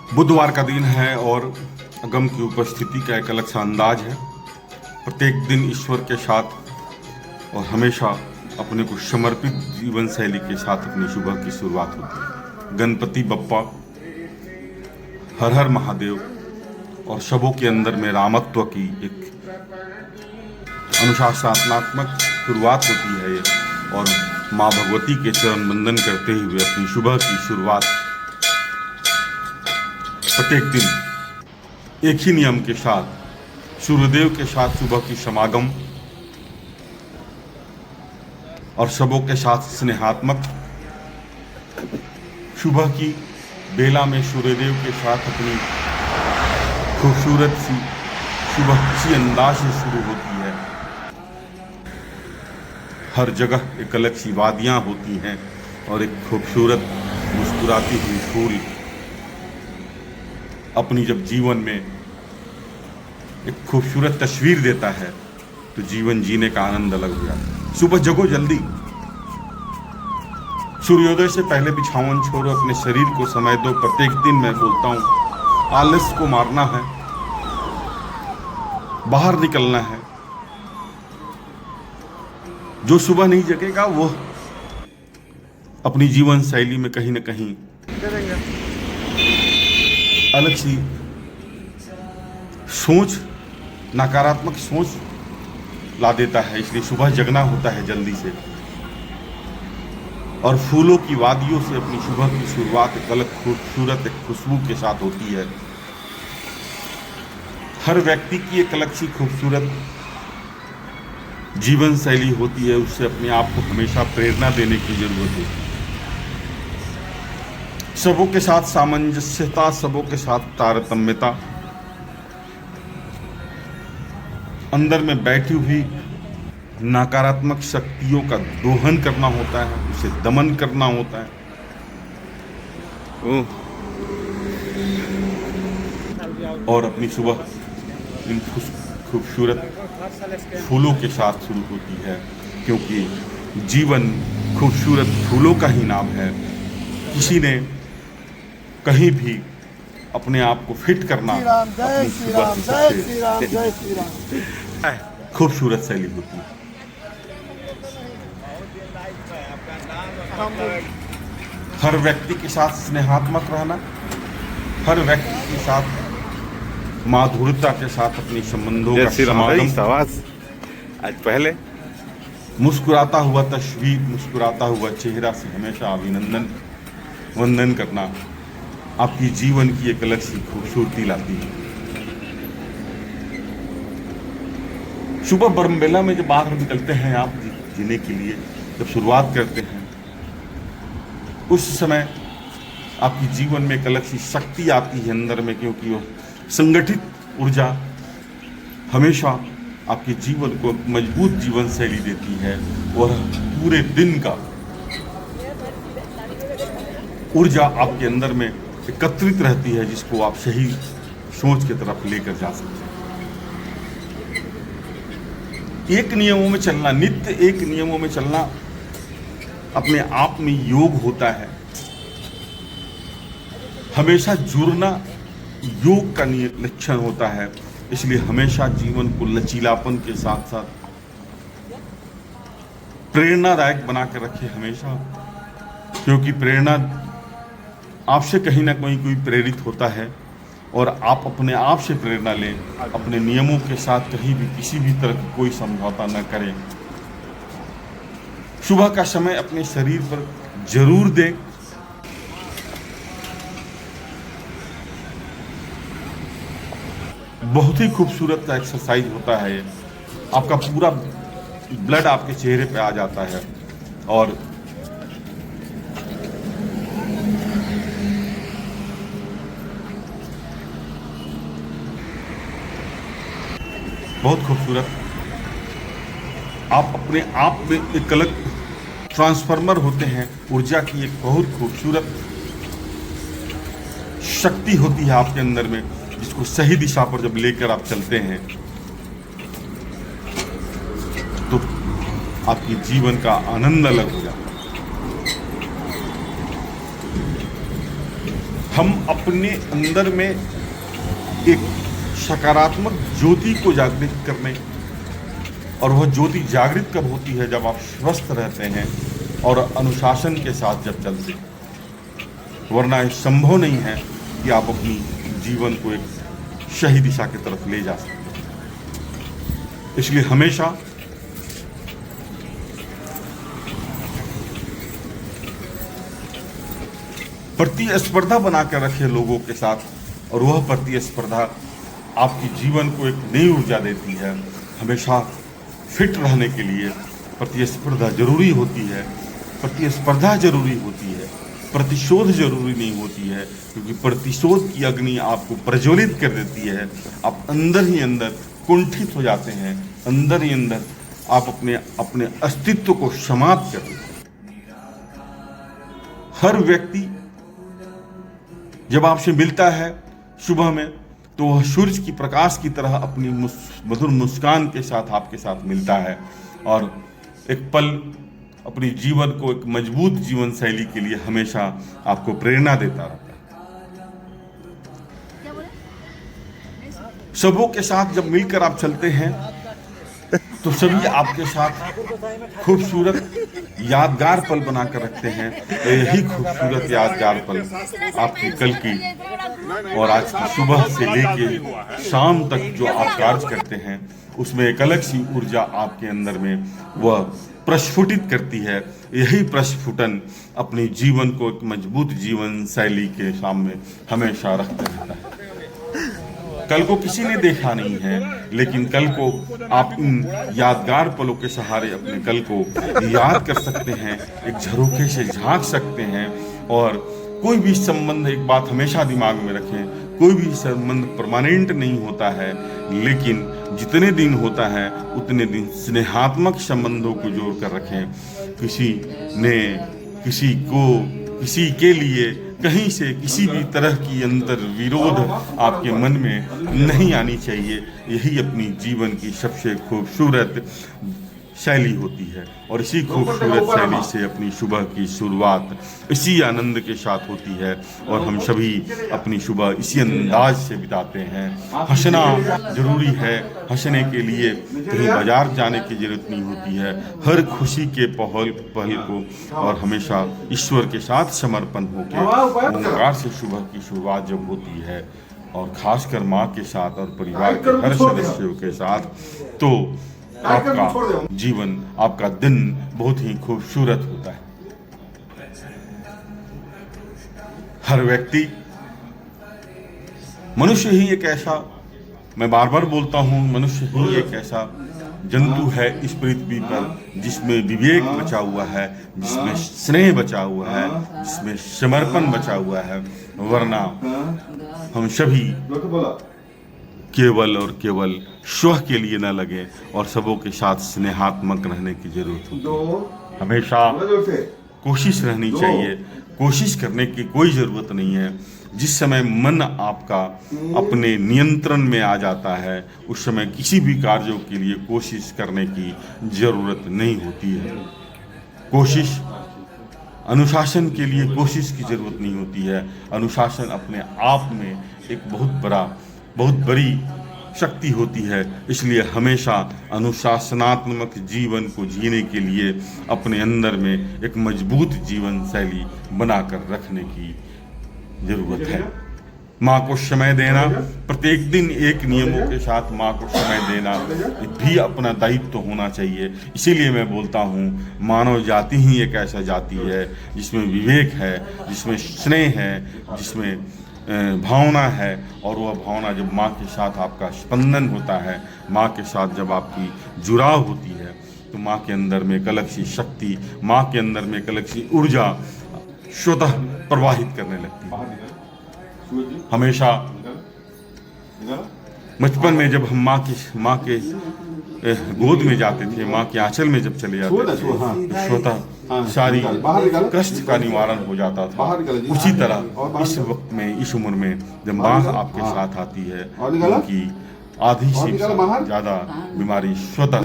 बुधवार का दिन है और अगम की उपस्थिति का एक अलग सा अंदाज है। प्रत्येक दिन ईश्वर के साथ और हमेशा अपने को समर्पित जीवन शैली के साथ अपनी सुबह की शुरुआत होती है। गणपति बप्पा, हर हर महादेव और सबों के अंदर में रामत्व की एक अनुशासनात्मक शुरुआत होती है और माँ भगवती के चरण वंदन करते हुए अपनी सुबह की शुरुआत प्रत्येक दिन एक ही नियम के साथ सूर्यदेव के साथ सुबह की समागम और सबों के साथ स्नेहात्मक सुबह की बेला में सूर्यदेव के साथ अपनी खूबसूरत सी सुबह किसी अंदाज से शुरू होती है। हर जगह एक अलग सी वादियाँ होती हैं और एक खूबसूरत मुस्कुराती हुई फूल अपनी जब जीवन में एक खूबसूरत तस्वीर देता है तो जीवन जीने का आनंद अलग हो जाता है। सुबह जगो जल्दी, सूर्योदय से पहले बिछावन छोड़ो, अपने शरीर को समय दो। प्रत्येक दिन मैं बोलता हूँ आलस को मारना है, बाहर निकलना है। जो सुबह नहीं जगेगा वो अपनी जीवन शैली में कहीं ना कहीं अलग सी सोच, नकारात्मक सोच ला देता है। इसलिए सुबह जगना होता है जल्दी से और फूलों की वादियों से अपनी सुबह की शुरुआत एक अलग खूबसूरत एक खुशबू के साथ होती है। हर व्यक्ति की एक अलग सी खूबसूरत जीवन शैली होती है, उससे अपने आप को हमेशा प्रेरणा देने की जरूरत है। सबों के साथ सामंजस्यता, सबों के साथ तारतम्यता, अंदर में बैठी हुई नकारात्मक शक्तियों का दोहन करना होता है, उसे दमन करना होता है। और अपनी सुबह इन खूबसूरत फूलों के साथ शुरू होती है, क्योंकि जीवन खूबसूरत फूलों का ही नाम है। किसी ने कहीं भी अपने आप को फिट करना अपनी सुबह से खूबसूरत शैली होती है। हर व्यक्ति के साथ स्नेहात्मक रहना, हर व्यक्ति के साथ माधुरता के साथ अपनी संबंधों का समागम, आज पहले मुस्कुराता हुआ तस्वीर, मुस्कुराता हुआ चेहरा से हमेशा अभिनंदन वंदन करना आपकी जीवन की एक अलग सी खूबसूरती लाती है। सुबह बरमबेला में जब बाहर निकलते हैं आप जीने के लिए, जब शुरुआत करते हैं, उस समय आपकी जीवन में एक अलग सी शक्ति आती है अंदर में, क्योंकि वो संगठित ऊर्जा हमेशा आपके जीवन को मजबूत जीवन शैली देती है और पूरे दिन का ऊर्जा आपके अंदर में एकत्रित रहती है, जिसको आप सही सोच की तरफ लेकर जा सकते हैं। एक नियमों में चलना, नित्य एक नियमों में चलना अपने आप में योग होता है। हमेशा जुड़ना योग का लक्षण होता है। इसलिए हमेशा जीवन को लचीलापन के साथ साथ प्रेरणादायक बना कर रखें हमेशा, क्योंकि प्रेरणा आपसे कहीं ना कहीं कोई प्रेरित होता है और आप अपने आप से प्रेरणा लें। अपने नियमों के साथ कहीं भी किसी भी तरह की कोई समझौता न करें। सुबह का समय अपने शरीर पर जरूर दें। बहुत ही खूबसूरत का एक्सरसाइज होता है ये। आपका पूरा ब्लड आपके चेहरे पे आ जाता है और बहुत खूबसूरत, आप अपने आप में एक अलग ट्रांसफार्मर होते हैं। ऊर्जा की एक बहुत खूबसूरत शक्ति होती है आपके अंदर में, जिसको सही दिशा पर जब लेकर आप चलते हैं तो आपकी जीवन का आनंद अलग हो जाता है। हम अपने अंदर में एक सकारात्मक ज्योति को जागृत करने, और वह ज्योति जागृत कब होती है? जब आप स्वस्थ रहते हैं और अनुशासन के साथ जब चलते हैं, वरना यह संभव नहीं है कि आप अपनी जीवन को एक सही दिशा की तरफ ले जा सकते हैं। इसलिए हमेशा प्रतिस्पर्धा बनाकर रखे लोगों के साथ, और वह प्रतिस्पर्धा आपके जीवन को एक नई ऊर्जा देती है। हमेशा फिट रहने के लिए प्रतिस्पर्धा जरूरी होती है, प्रतिस्पर्धा जरूरी होती है, प्रतिशोध जरूरी नहीं होती है, क्योंकि प्रतिशोध की अग्नि आपको प्रज्वलित कर देती है। आप अंदर ही अंदर कुंठित हो जाते हैं, अंदर ही अंदर आप अपने अस्तित्व को समाप्त कर देते हैं। हर व्यक्ति जब आपसे मिलता है सुबह में, तो वह सूरज की प्रकाश की तरह अपनी मधुर मुस्कान के साथ आपके साथ मिलता है, और एक पल अपनी जीवन को एक मजबूत जीवन शैली के लिए हमेशा आपको प्रेरणा देता रहता है। सबों के साथ जब मिलकर आप चलते हैं तो सभी आपके साथ खूबसूरत यादगार पल बनाकर रखते हैं। तो यही खूबसूरत यादगार पल आपकी कल की और आज की सुबह से लेके शाम तक जो आप कार्य करते हैं, उसमें एक अलग सी ऊर्जा आपके अंदर में वह प्रस्फुटित करती है। यही प्रस्फुटन अपने जीवन को एक मजबूत जीवन शैली के सामने हमेशा रखता रहता है। कल को किसी ने देखा नहीं है, लेकिन कल को आप इन यादगार पलों के सहारे अपने कल को याद कर सकते हैं, एक झरोखे से झांक सकते हैं। और कोई भी संबंध, एक बात हमेशा दिमाग में रखें, कोई भी संबंध परमानेंट नहीं होता है, लेकिन जितने दिन होता है उतने दिन स्नेहात्मक संबंधों को जोड़ कर रखें। किसी ने किसी के लिए कहीं से किसी भी तरह की अंतर विरोध आपके मन में नहीं आनी चाहिए। यही अपनी जीवन की सबसे खूबसूरत शैली होती है, और इसी खूबसूरत शैली से अपनी सुबह की शुरुआत इसी आनंद के साथ होती है, और हम सभी अपनी सुबह इसी अंदाज से बिताते हैं। हंसना जरूरी है, हंसने के लिए कहीं बाजार जाने की जरूरत नहीं होती है। हर खुशी के पहल को और हमेशा ईश्वर के साथ समर्पण होकर ओंकार से सुबह की शुरुआत जब होती है, और खासकर माँ के साथ और परिवार के हर सदस्यों के साथ, तो आपका जीवन, आपका दिन बहुत ही खूबसूरत होता है। हर व्यक्ति, मनुष्य ही एक ऐसा, मैं बार बार बोलता हूं, मनुष्य ही एक ऐसा जंतु है इस पृथ्वी पर जिसमें विवेक बचा हुआ है, जिसमें स्नेह बचा हुआ है, जिसमें समर्पण बचा हुआ है। वरना हम सभी केवल और केवल स्व के लिए न लगे और सबों के साथ स्नेहात्मक रहने की जरूरत होती है। हमेशा कोशिश रहनी चाहिए, कोशिश करने की कोई ज़रूरत नहीं है। जिस समय मन आपका अपने नियंत्रण में आ जाता है, उस समय किसी भी कार्यों के लिए कोशिश करने की ज़रूरत नहीं होती है। कोशिश, अनुशासन के लिए कोशिश की ज़रूरत नहीं होती है। अनुशासन अपने आप में एक बहुत बड़ी शक्ति होती है। इसलिए हमेशा अनुशासनात्मक जीवन को जीने के लिए अपने अंदर में एक मजबूत जीवन शैली बनाकर रखने की जरूरत है। माँ को समय देना, प्रत्येक दिन एक नियमों के साथ माँ को समय देना भी अपना दायित्व होना चाहिए। इसीलिए मैं बोलता हूँ, मानव जाति ही एक ऐसा जाति है जिसमें विवेक है, जिसमें स्नेह है, जिसमें भावना है। और वह भावना जब माँ के साथ आपका स्पंदन होता है, माँ के साथ जब आपकी जुड़ाव होती है, तो माँ के अंदर में एक अलग सी शक्ति, माँ के अंदर में एक अलग सी ऊर्जा स्वतः प्रवाहित करने लगती है। हमेशा बचपन में जब हम माँ के गोद में जाते थे, माँ के आंचल में जब चले जाते थे, तो स्वतः सारी कष्ट का निवारण हो जाता था। उसी तरह इस वक्त में, इस उम्र में जब माँ आपके साथ आती है, उनकी आधी से ज़्यादा बीमारी स्वतः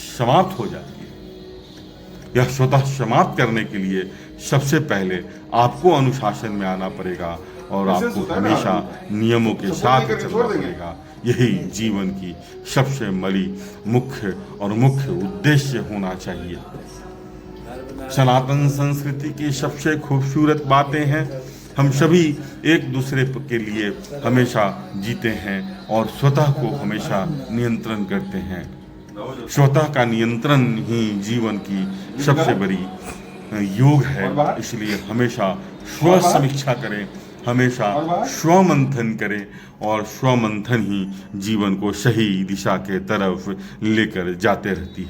समाप्त हो जाती है। यह स्वतः समाप्त करने के लिए सबसे पहले आपको अनुशासन में आना पड़ेगा और आपको हमेशा नियमों के साथ चलना पड़ेगा। यही जीवन की सबसे बड़ी मुख्य उद्देश्य होना चाहिए। सनातन संस्कृति की सबसे खूबसूरत बातें हैं, हम सभी एक दूसरे के लिए हमेशा जीते हैं और स्वतः को हमेशा नियंत्रण करते हैं। स्वतः का नियंत्रण ही जीवन की सबसे बड़ी योग है। इसलिए हमेशा स्व समीक्षा करें, हमेशा स्व मंथन करें और स्व मंथन ही जीवन को सही दिशा के तरफ लेकर जाते रहती है।